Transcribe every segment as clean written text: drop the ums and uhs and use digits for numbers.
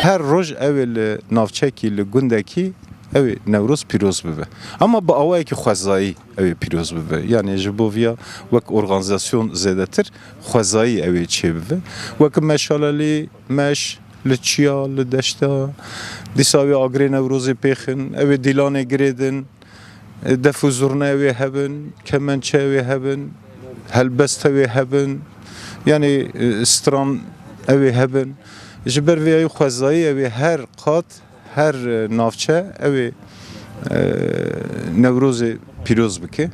Her roj evvel navçeki li gundeki ev Nevruz piroz bibe. Ama bu avayeki xwezayî ev piroz bibe. Yani ji bo vîya wek organizasyon zêdetir xwezayî ev çê bibe. Wek meşalelî meş li çiya li deşta dîsa wê agrê Newrozê pêxin ev dîlanê girêdin def û zurna wê hebin kemençe wê hebin helbest wê hebin yani stran ew hebin ji ber vê xwezayî ew her qat her navçe ew Newrozê pîroz bike.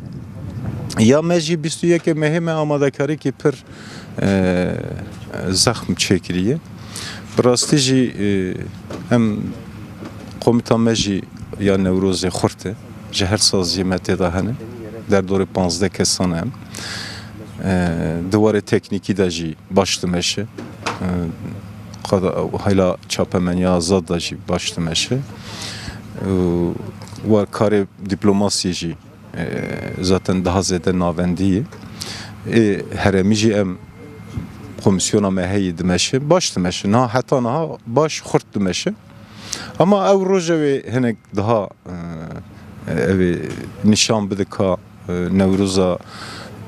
Ya me jî 21 mehê me amadekarîkî pir zexm çêkiriye. Bi rastî jî em komîta me jî ya Newrozê xurt e. Ji her saziyê me têda hene. Derdorê 15 kesan em. Diwarê teknîkî de jî baş dimeşe. Hayla çapemeniya azad da jî baş dimeşe. War karê diplomasiyê jî zaten daha zêde navendî ye. Heremî jî em komisyona me heyê dimeşe, baş dimeşe. Heta niha baş xurt dimeşe. Ama ew roja wê hinek daha ev nişan bide ka Newroza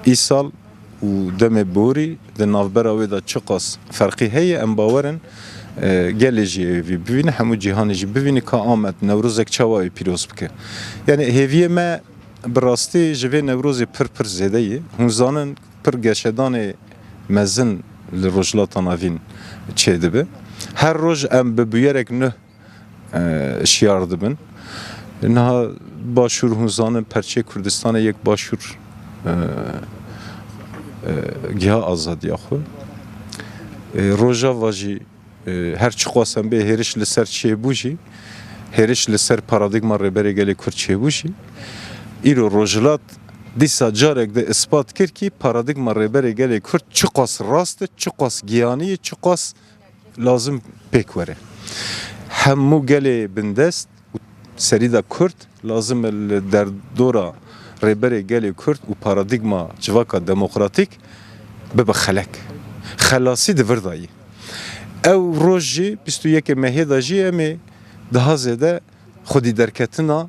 îsal û demê borî di navbera wê de çi qas ferqî heye em bawerin gelê jî evî bibîne hemû cîhanê jî bibîne ka Amed Newrozek çawa wê pîroz bike. Yani hêviyê me bi rastî ji vê Newrozê pir zêde ye. Hûn zanin pir geşedanê mezin li rojhilata navîn çê dibe. Her roj em bi bûyerek nû şiyar dibin. Niha başûr hûn zanin Perçê Kurdistanê yek başûr giha azadiya xwe. Rojava jî her çi xwasem bê hêriş li ser çêbû jî hêriş li ser paradigma rêberê gelê Kurd çêbû jî îro rojhilat dîsa carek de ispat kir ki paradigma rêberê gelê Kurd çi qas rast e, çi qas giyanî ye, çi qas lazim pêk were. Hemû gelê bindest û serî de Kurd lazim li derdora rêberê gelê Kurd û paradigma civaka demokratîk bibe xelek. Xelasî di vir da ye. Ew roj jî 21 mehê de jî em ê daha zêde xwedî derketina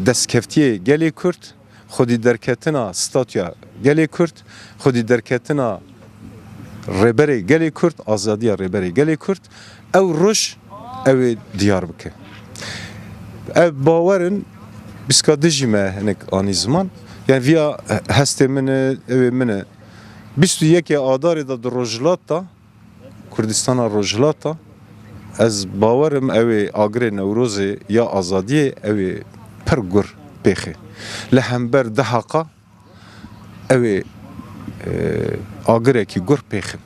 destkeftiyê gelê Kurd, xwedî derketina statûya gelê Kurd, xwedî derketina rêberê gelê Kurd, azadiya rêberê gelê Kurd, ew roj ew ê diyar bike. Ev bawerin biska dijî me hinek anî ziman yani vîya hestê min e ew ê min e 21 adarê de di rojhilata Kurdistana rojhilata ez bawerim ew ê agrê Newrozê ya azadiyê ew ê pir gur pêxê. Li hember deheqa ew ê agirekî gur pêxin.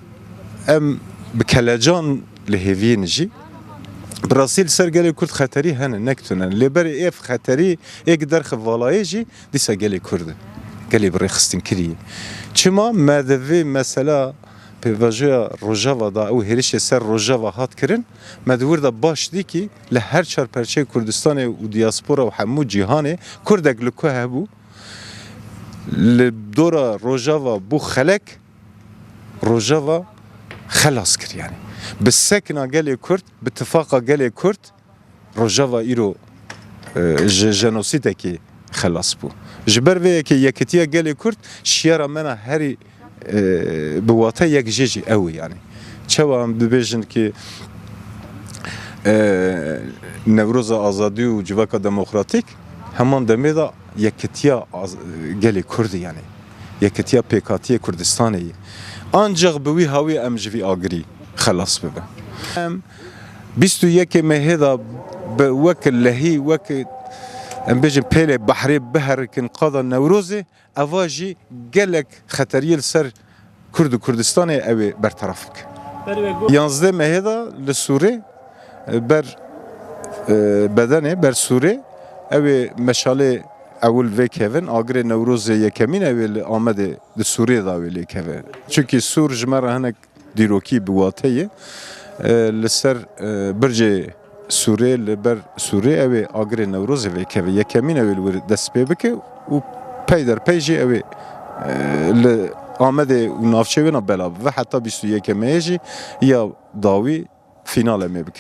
Em bi kelecan li hêviyên jî bi rastî li ser gelê Kurd xeterî hene neketune. Lêberê ev xeterî êk derxe valayê jî dîsa gelê Kurd e. Gelê bi rêxistin kiriye. Çima me divê mesela pêvajoya Rojava da ew hêrişê ser Rojava hat kirin me divir de baş dî ki li her çarperçeyê Kurdistanê û diaspora û hemû cîhanê Kurdek li ku hebû li dora Rojava bû xelek Rojava xelas kir yani. Bi sekina gelê Kurd, bi tifaka gelê Kurd Rojava îro ji jenosîdekê xelas bû. Ji ber vê yekê yekîtiya gelê Kurd şiyara me na herî bi wate yek jê jî ew e yani. Çawa em dibêjin ki Newroza azadî û civaka demokratîk heman demê de yekîtiya gelê Kurd yani. Yekîtiya pêkhatiyê Kurdistanê ye. Ancak bi wî hawî em ji vî agirî xelas bibe. Em 21 mehê de bi wek lehî wek em bêjin pêlê behrê biherikin qada Newrozê eva jî gelek xeteriyê li ser Kurd û Kurdistanê ew ê bertaraf bike. 11 mehê de li Sûrê ber bedenê ber Sûrê ew ê meşalê ewil vê kevin agrê Newrozê yekemîn ew ê li Amedê di Sûriyê da wê lê keve. Çünkü Sûr ji me re hinek dîrokî bi watê ye li ser bircê Suriye li ber Suriye ev agre Newroz ev kevi yekemin ev li dest pê bike û peyder jî ev li Amedê û navçeyê ve belav ve heta 21 Meyê jî ya dawî finalê me bikin.